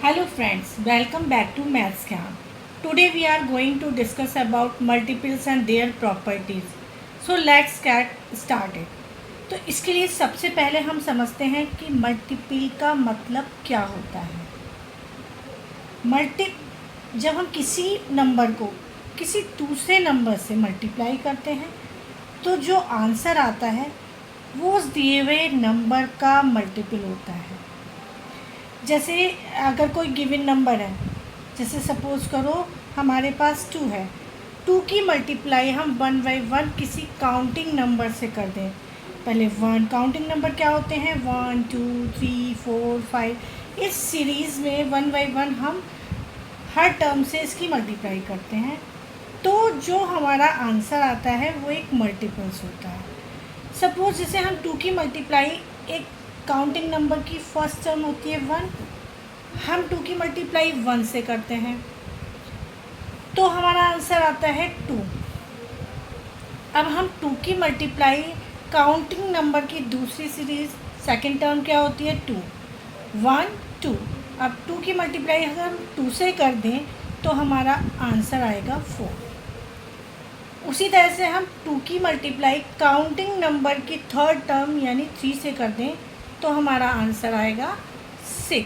Hello friends, welcome back to Maths Camp. Today we are going to discuss about multiples and their properties. So let's get started. तो इसके लिए सबसे पहले हम समझते हैं कि मल्टीपल का मतलब क्या होता है। जब हम किसी नंबर को किसी दूसरे नंबर से मल्टीप्लाई करते हैं तो जो आंसर आता है वो उस दिए हुए नंबर का मल्टीपल होता है। जैसे अगर कोई गिवन नंबर है, जैसे सपोज़ करो हमारे पास 2 है, 2 की मल्टीप्लाई हम 1 बाई 1 किसी काउंटिंग नंबर से कर दें। पहले 1 काउंटिंग नंबर क्या होते हैं 1 2 3 4 5। इस सीरीज़ में 1 बाई 1 हम हर टर्म से इसकी मल्टीप्लाई करते हैं, तो जो हमारा आंसर आता है वो एक मल्टीपल्स होता है। सपोज़ जैसे हम 2 की मल्टीप्लाई एक काउंटिंग नंबर की फर्स्ट टर्म होती है 1, हम 2 की मल्टीप्लाई 1 से करते हैं तो हमारा आंसर आता है 2। अब हम 2 की मल्टीप्लाई काउंटिंग नंबर की दूसरी सीरीज़ सेकंड टर्म क्या होती है 2 1 2। अब 2 की मल्टीप्लाई अगर हम 2 से कर दें तो हमारा आंसर आएगा 4। उसी तरह से हम 2 की मल्टीप्लाई काउंटिंग नंबर की थर्ड टर्म यानी 3 से कर दें तो हमारा आंसर आएगा 6।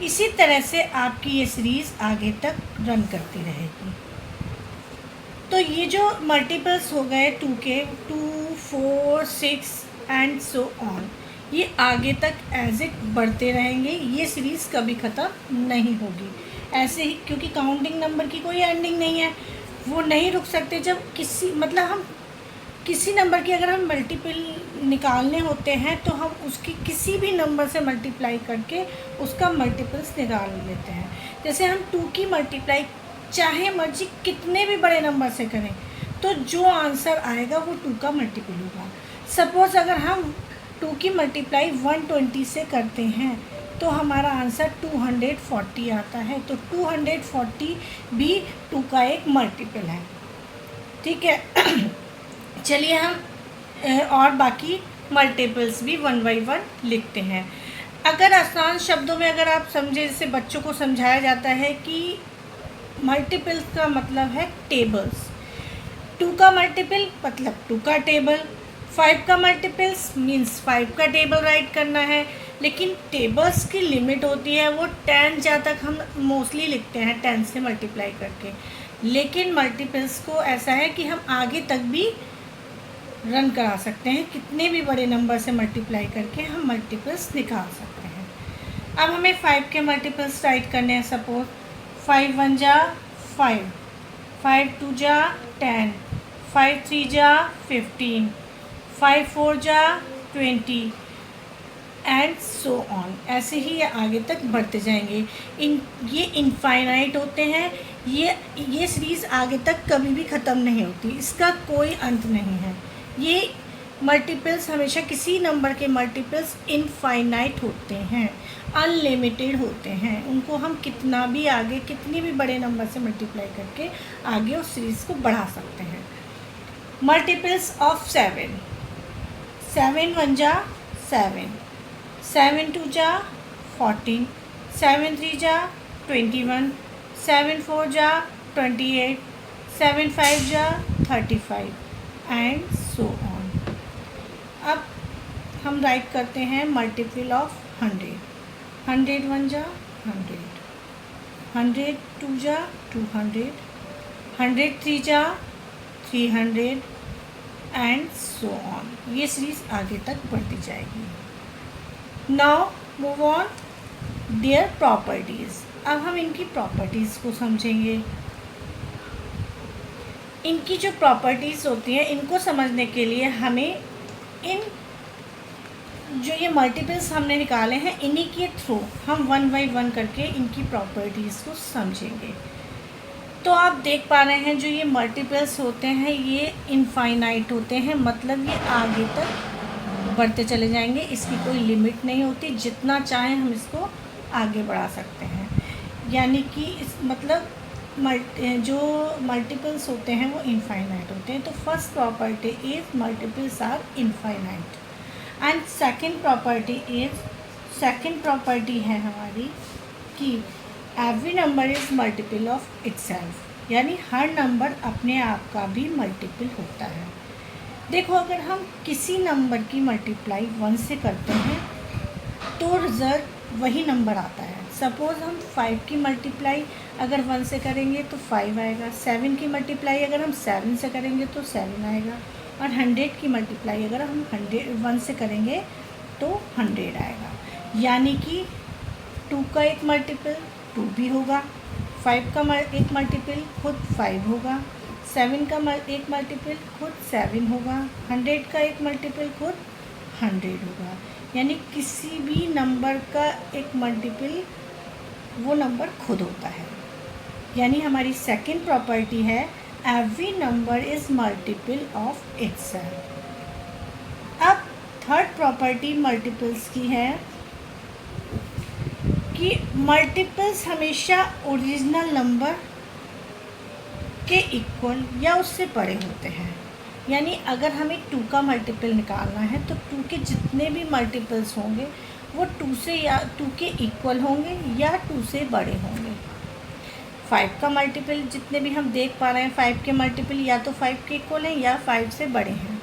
इसी तरह से आपकी ये सीरीज़ आगे तक रन करती रहेगी। तो ये जो मल्टीपल्स हो गए 2 के 2 4 6 एंड सो ऑन, ये आगे तक एज इट बढ़ते रहेंगे। ये सीरीज़ कभी ख़त्म नहीं होगी ऐसे ही, क्योंकि काउंटिंग नंबर की कोई एंडिंग नहीं है, वो नहीं रुक सकते। जब हम किसी नंबर की अगर हम मल्टीपल निकालने होते हैं तो हम उसकी किसी भी नंबर से मल्टीप्लाई करके उसका मल्टीपल्स निकाल लेते हैं। जैसे हम 2 की मल्टीप्लाई चाहे मर्जी कितने भी बड़े नंबर से करें तो जो आंसर आएगा वो 2 का मल्टीपल होगा। सपोज़ अगर हम 2 की मल्टीप्लाई 120 से करते हैं तो हमारा आंसर 240 आता है, तो 240 भी 2 का एक मल्टीपल है। ठीक है। चलिए हम और बाकी मल्टीपल्स भी 1 बाई 1 लिखते हैं। अगर आसान शब्दों में अगर आप समझे, जैसे बच्चों को समझाया जाता है कि मल्टीपल्स का मतलब है टेबल्स। 2 का मल्टीपल मतलब 2 का टेबल, 5 का मल्टीपल्स मीन्स 5 का टेबल राइट करना है। लेकिन टेबल्स की लिमिट होती है वो 10 जहाँ तक हम मोस्टली लिखते हैं 10 से मल्टीप्लाई करके। लेकिन मल्टीपल्स को ऐसा है कि हम आगे तक भी रन करा सकते हैं, कितने भी बड़े नंबर से मल्टीप्लाई करके हम मल्टीपल्स निकाल सकते हैं। अब हमें 5 के मल्टीपल्स राइट करने हैं। सपोज 5 1 जा 5, 5 2 जा 10, 5 3 जा 15, 5 4 जा 20 एंड सो ऑन। ऐसे ही ये आगे तक बढ़ते जाएंगे। ये इनफाइनाइट होते हैं। ये सीरीज़ आगे तक कभी भी ख़त्म नहीं होती, इसका कोई अंत नहीं है। ये मल्टीपल्स हमेशा किसी नंबर के मल्टीपल्स इनफाइनाइट होते हैं, अनलिमिटेड होते हैं। उनको हम कितना भी आगे कितनी भी बड़े नंबर से मल्टीप्लाई करके आगे उस सीरीज़ को बढ़ा सकते हैं। मल्टीपल्स ऑफ 7, 7 1 जा 7, 7 2 जा 14, 7 3 जा 21, 7 4 जा 28, 7 5 जा 35 एंड सो ऑन। अब हम राइट करते हैं मल्टीपल ऑफ 100, 100 1 जा 100, 100 2 जा 200, 100 3 जा 300 एंड सो ऑन। ये सीरीज़ आगे तक बढ़ती जाएगी। Now move on their properties. अब हम इनकी प्रॉपर्टीज़ को समझेंगे। इनकी जो प्रॉपर्टीज़ होती हैं इनको समझने के लिए हमें जो ये मल्टीपल्स हमने निकाले हैं इन्हीं के थ्रू हम 1 बाई 1 करके इनकी प्रॉपर्टीज़ को समझेंगे। तो आप देख पा रहे हैं जो ये मल्टीपल्स होते हैं ये इनफाइनाइट होते हैं, मतलब ये आगे तक बढ़ते चले जाएंगे, इसकी कोई लिमिट नहीं होती। जितना चाहें हम इसको आगे बढ़ा सकते हैं। यानी कि जो मल्टीपल्स होते हैं वो इनफाइनाइट होते हैं। तो first property is multiples are infinite and second property is second property है हमारी कि every number is multiple of itself, यानी हर नंबर अपने आप का भी मल्टीपल होता है। देखो, अगर हम किसी नंबर की मल्टीप्लाई 1 से करते हैं तो रिज़ल्ट वही नंबर आता है। सपोज़ हम 5 की मल्टीप्लाई अगर 1 से करेंगे तो 5 आएगा, 7 की मल्टीप्लाई अगर हम 7 से करेंगे तो 7 आएगा, और 100 की मल्टीप्लाई अगर हम 1 से करेंगे तो 100 आएगा। यानी कि 2 का एक मल्टीपल 2 भी होगा, 5 का एक मल्टीपल खुद 5 होगा, 7 का एक मल्टीपल खुद 7 होगा, 100 का एक मल्टीपल खुद 100 होगा। यानी किसी भी नंबर का एक मल्टीपल वो नंबर खुद होता है। यानी हमारी सेकंड प्रॉपर्टी है every number is multiple of itself. अब थर्ड प्रॉपर्टी मल्टीपल्स की है कि मल्टीपल्स हमेशा ओरिजिनल नंबर के इक्वल या उससे बड़े होते हैं। यानी अगर हमें 2 का मल्टीपल निकालना है तो 2 के जितने भी मल्टीपल्स होंगे वो 2 से या 2 के इक्वल होंगे या 2 से बड़े होंगे। 5 का मल्टीपल जितने भी हम देख पा रहे हैं, 5 के मल्टीपल या तो 5 के इक्वल हैं या 5 से बड़े हैं।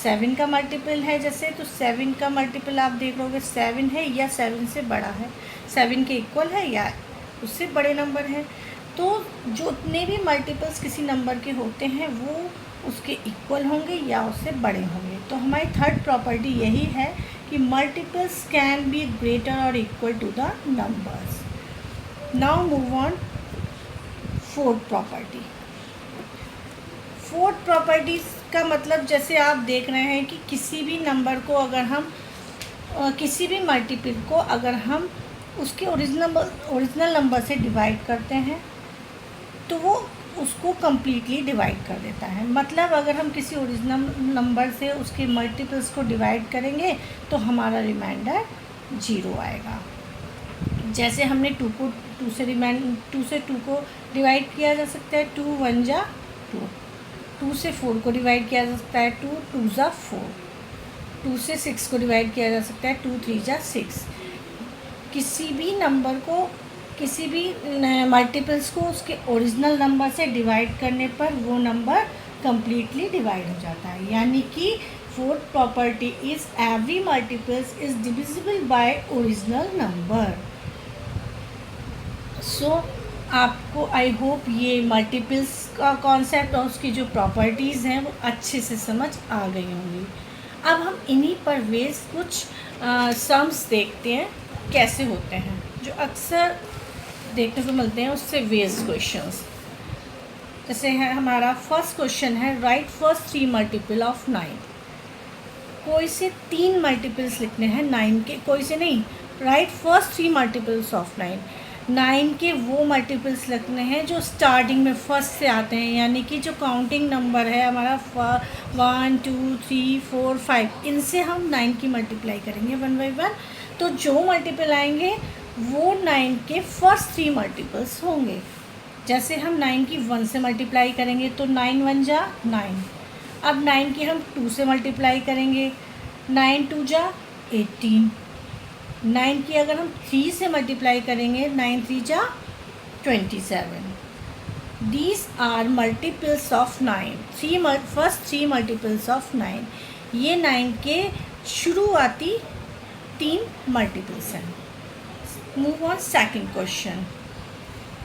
7 का मल्टीपल है जैसे, तो 7 का मल्टीपल आप देख लोगे 7 है या 7 से बड़ा है, 7 के इक्वल है या उससे बड़े नंबर है। तो जितने भी मल्टीपल्स किसी नंबर के होते हैं वो उसके इक्वल होंगे या उससे बड़े होंगे। तो हमारी थर्ड प्रॉपर्टी यही है कि मल्टीपल्स कैन बी ग्रेटर और equal to the numbers. Now move on fourth property. Fourth property का मतलब जैसे आप देख रहे हैं कि किसी भी नंबर को अगर हम किसी भी मल्टीपल को अगर हम उसके ओरिजिनल नंबर से डिवाइड करते हैं तो वो उसको कम्प्लीटली डिवाइड कर देता है। मतलब अगर हम किसी ओरिजिनल नंबर से उसके मल्टीपल्स को डिवाइड करेंगे तो हमारा रिमाइंडर 0 आएगा। जैसे हमने 2 से 2 को डिवाइड किया जा सकता है, 2 1 जा 2, 2 से 4 को डिवाइड किया जा सकता है, 2 2 जा 4, 2 से 6 को डिवाइड किया जा सकता है, 2 3 जा 6। किसी भी नंबर को, किसी भी मल्टीपल्स को उसके ओरिजिनल नंबर से डिवाइड करने पर वो नंबर कम्प्लीटली डिवाइड हो जाता है। यानी कि fourth property is every multiples is divisible by original number. So आपको आई होप ये मल्टीपल्स का कॉन्सेप्ट और उसकी जो प्रॉपर्टीज़ हैं वो अच्छे से समझ आ गई होंगी। अब हम इन्हीं पर बेस कुछ सम्स देखते हैं कैसे होते हैं, जो अक्सर देखने को मिलते हैं उससे बेस्ड क्वेश्चंस। जैसे है हमारा फर्स्ट क्वेश्चन है राइट फर्स्ट 3 मल्टीपल ऑफ 9। कोई से 3 मल्टीपल्स लिखने हैं 9 के, कोई से नहीं, राइट फर्स्ट 3 मल्टीपल्स ऑफ 9। 9 के वो मल्टीपल्स लिखने हैं जो स्टार्टिंग में फर्स्ट से आते हैं, यानी कि जो काउंटिंग नंबर है हमारा 1 2 3 4 5, इनसे हम 9 की मल्टीप्लाई करेंगे 1 बाई 1। तो जो मल्टीपल आएंगे वो 9 के फर्स्ट 3 मल्टीपल्स होंगे। जैसे हम 9 की 1 से मल्टीप्लाई करेंगे तो 9 1 जा 9। अब 9 की हम 2 से मल्टीप्लाई करेंगे, 9 2 जा 18। 9 की अगर हम 3 से मल्टीप्लाई करेंगे, 9 3 जा 27। These are multiples of 9, first 3 multiples of 9। ये 9 के शुरुआती 3 मल्टीपल्स हैं। Move on second question.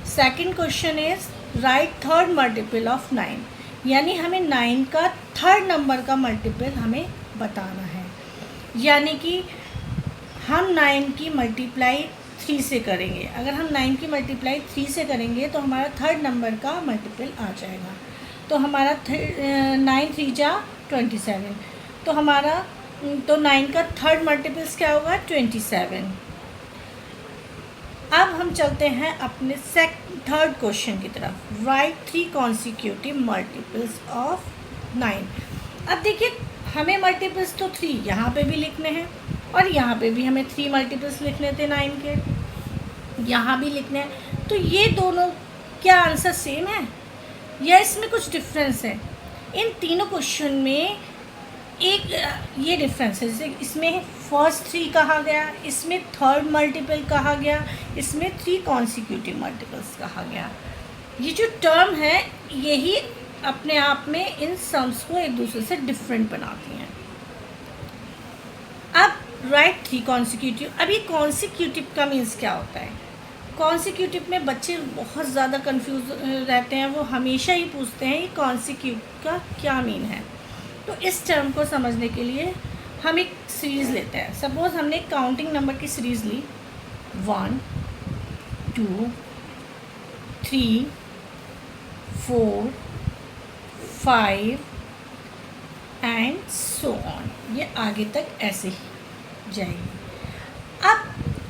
Second question is right third multiple of 9, यानी हमें 9 का थर्ड नंबर का मल्टीपल हमें बताना है। यानी कि हम 9 की मल्टीप्लाई 3 से करेंगे। अगर हम 9 की मल्टीप्लाई 3 से करेंगे तो हमारा थर्ड नंबर का मल्टीपल आ जाएगा। तो हमारा 9 3 जा 27। तो हमारा 9 का थर्ड मल्टीपल्स क्या होगा 27। अब हम चलते हैं अपने थर्ड क्वेश्चन की तरफ। Right 3 consecutive multiples of 9। अब देखिए हमें मल्टीपल्स तो 3 यहाँ पे भी लिखने हैं और यहाँ पे भी हमें 3 मल्टीपल्स लिखने थे 9 के, यहाँ भी लिखने हैं। तो ये दोनों क्या आंसर सेम है या इसमें कुछ डिफरेंस है? इन तीनों क्वेश्चन में एक ये डिफरेंस है, जैसे इसमें फर्स्ट 3 कहा गया, इसमें थर्ड मल्टीपल कहा गया, इसमें 3 कॉन्सिक्यूटिव मल्टीपल्स कहा गया। ये जो टर्म है यही अपने आप में इन सम्स को एक दूसरे से डिफरेंट बनाती हैं। अब राइट 3 कॉन्सिक्यूटिव। अभी कॉन्सिक्यूटिव का मीन्स क्या होता है? कॉन्सिक्यूटिव में बच्चे बहुत ज़्यादा कंफ्यूज रहते हैं, वो हमेशा ही पूछते हैं ये कॉन्सिक्यूटिव का क्या मीन है। तो इस टर्म को समझने के लिए हम एक सीरीज़ लेते हैं। सपोज़ हमने काउंटिंग नंबर की सीरीज़ ली 1 2 3 4 5 एंड सो ऑन, ये आगे तक ऐसे ही जाएगी। अब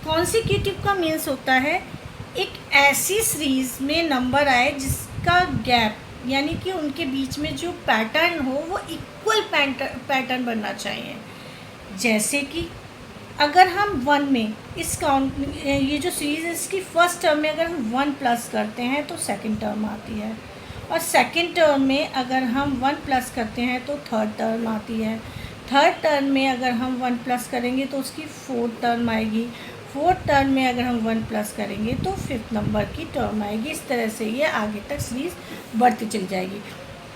कॉन्सिक्यूटिव का मीन्स होता है एक ऐसी सीरीज़ में नंबर आए जिसका गैप यानी कि उनके बीच में जो पैटर्न हो वो इक्वल पैटर्न बनना चाहिए। जैसे कि अगर हम 1 में इस ये जो सीरीज़ है इसकी फर्स्ट टर्म में अगर हम 1 प्लस करते हैं तो सेकंड टर्म आती है, और सेकंड टर्म में अगर हम 1 प्लस करते हैं तो थर्ड टर्म आती है, थर्ड टर्म में अगर हम 1 प्लस करेंगे तो उसकी फोर्थ टर्म आएगी, फोर्थ टर्म में अगर हम 1 प्लस करेंगे तो फिफ्थ नंबर की टर्म आएगी। इस तरह से ये आगे तक सीरीज़ बढ़ती चली जाएगी।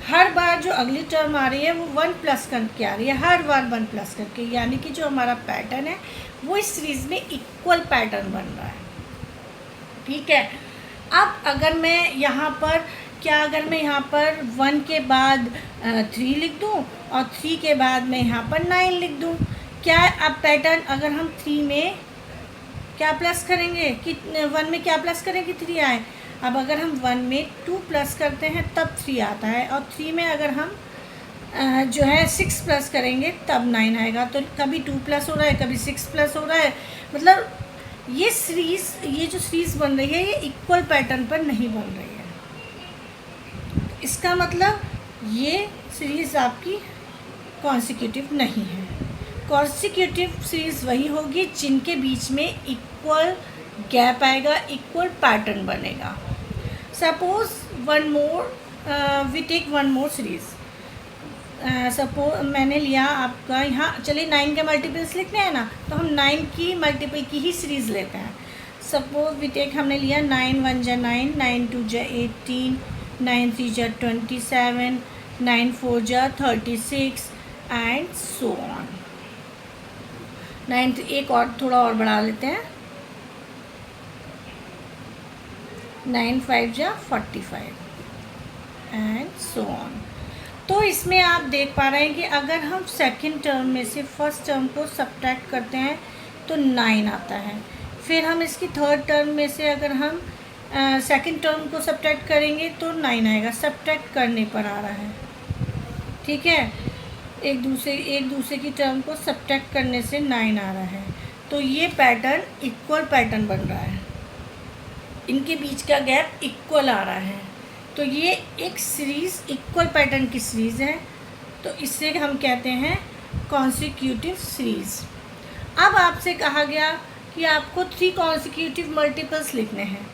हर बार जो अगली टर्म आ रही है वो 1 प्लस करके आ रही है, हर बार 1 प्लस करके, यानी कि जो हमारा पैटर्न है वो इस सीरीज़ में इक्वल पैटर्न बन रहा है। ठीक है। अब अगर मैं यहाँ पर अगर मैं यहाँ पर 1 के बाद 3 लिख दूँ और 3 के बाद मैं यहाँ पर 9 लिख दूँ, क्या अब पैटर्न अगर हम 3 में क्या प्लस करेंगे कि 1 में क्या प्लस करेंगे 3 आए। अब अगर हम 1 में 2 प्लस करते हैं तब 3 आता है, और 3 में अगर हम जो है 6 प्लस करेंगे तब 9 आएगा। तो कभी 2 प्लस हो रहा है, कभी 6 प्लस हो रहा है। मतलब ये जो सीरीज़ बन रही है ये इक्वल पैटर्न पर नहीं बन रही है। इसका मतलब ये सीरीज़ आपकी कॉन्सिक्यूटिव नहीं है। कॉन्सिक्यूटिव सीरीज़ वही होगी जिनके बीच में इक्वल गैप आएगा, इक्वल पैटर्न बनेगा। Suppose we take one more series. Suppose मैंने लिया आपका यहाँ, चलिए 9 के मल्टीपल्स लिखने हैं ना, तो हम 9 की मल्टीपल की ही सीरीज़ लेते हैं। सपोज वी टेक, हमने लिया 9 1 जा 9, 9 2 जा 18, 9 3 जा 27, 9 4 जा 36 एंड सो ऑन। 9 एक और थोड़ा और बढ़ा लेते हैं, 9 5 जा 45 एंड सो ऑन। तो इसमें आप देख पा रहे हैं कि अगर हम सेकंड टर्म में से फर्स्ट टर्म को सब्ट्रैक्ट करते हैं तो 9 आता है। फिर हम इसकी थर्ड टर्म में से अगर हम सेकंड टर्म को सब्ट्रैक्ट करेंगे तो 9 आएगा। सब्ट्रैक्ट करने पर आ रहा है, ठीक है। एक दूसरे की टर्म को सब्ट्रैक्ट करने से 9 आ रहा है। तो ये पैटर्न इक्वल पैटर्न बन रहा है, इनके बीच का गैप इक्वल आ रहा है। तो ये एक सीरीज़ इक्वल पैटर्न की सीरीज़ है, तो इससे हम कहते हैं कॉन्सिक्यूटिव सीरीज़। अब आपसे कहा गया कि आपको 3 कॉन्सिक्यूटिव मल्टीपल्स लिखने हैं।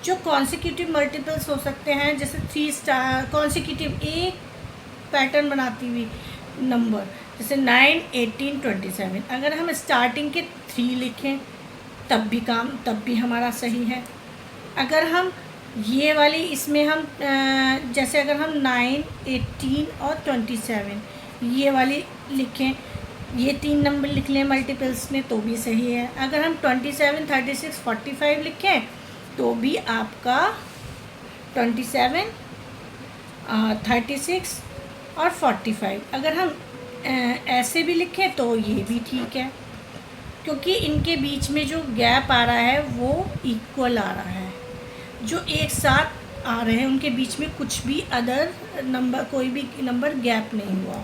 जो कॉन्सिक्यूटिव मल्टीपल्स हो सकते हैं जैसे 3 स्टार कॉन्सिक्यूटिव एक पैटर्न बनाती हुई नंबर, जैसे 9 18 27। अगर हम स्टार्टिंग के 3 लिखें तब भी हमारा सही है। अगर हम ये वाली इसमें हम जैसे अगर हम 9 18 और 27 ये वाली लिखें, ये 3 नंबर लिख लें मल्टीपल्स में तो भी सही है। अगर हम 27 36 45 लिखें तो भी आपका 27 36 और 45 अगर हम ऐसे भी लिखें तो ये भी ठीक है, क्योंकि इनके बीच में जो गैप आ रहा है वो इक्वल आ रहा है। जो एक साथ आ रहे हैं उनके बीच में कुछ भी अदर नंबर, कोई भी नंबर गैप नहीं हुआ,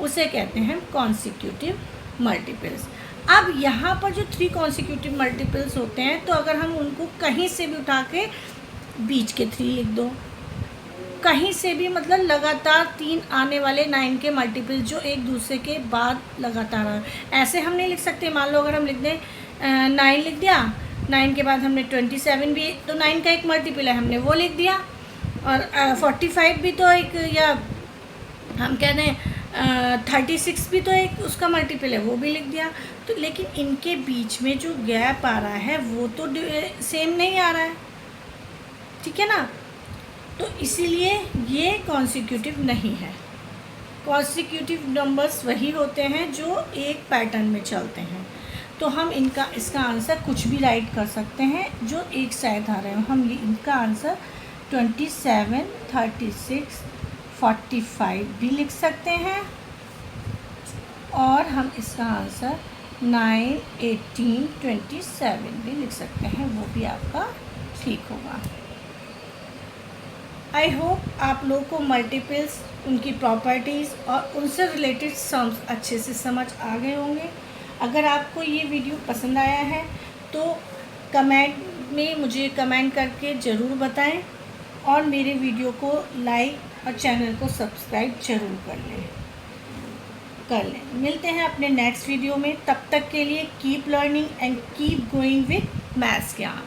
उसे कहते हैं कॉन्सिक्यूटिव मल्टीपल्स। अब यहाँ पर जो 3 कॉन्सिक्यूटिव मल्टीपल्स होते हैं तो अगर हम उनको कहीं से भी उठा के बीच के 3 लिख दो, कहीं से भी, मतलब लगातार 3 आने वाले 9 के मल्टीपल जो एक दूसरे के बाद लगातार आ, ऐसे हम नहीं लिख सकते। मान लो अगर हम लिख दें 9 लिख दिया, 9 के बाद हमने 27 भी, तो 9 का एक मल्टीपल है, हमने वो लिख दिया। और 45 भी तो एक, या हम कह दें 36 भी तो एक उसका मल्टीपल है, वो भी लिख दिया। तो लेकिन इनके बीच में जो गैप आ रहा है वो तो सेम नहीं आ रहा है, ठीक है ना। तो इसीलिए ये कॉन्सिक्यूटिव नहीं है। कॉन्सिक्यूटिव नंबर्स वही होते हैं जो एक पैटर्न में चलते हैं। तो हम इसका आंसर कुछ भी राइट कर सकते हैं जो एक साथ आ रहे हो। हम ये इनका आंसर 27, 36, 45 भी लिख सकते हैं, और हम इसका आंसर 9, 18, 27 भी लिख सकते हैं, वो भी आपका ठीक होगा। आई होप आप लोगों को मल्टीपल्स, उनकी प्रॉपर्टीज़ और उनसे रिलेटेड सम्स अच्छे से समझ आ गए होंगे। अगर आपको ये वीडियो पसंद आया है तो कमेंट में मुझे कमेंट करके ज़रूर बताएं, और मेरे वीडियो को लाइक और चैनल को सब्सक्राइब ज़रूर कर लें। मिलते हैं अपने नेक्स्ट वीडियो में, तब तक के लिए keep learning and keep going with maths ज्ञान।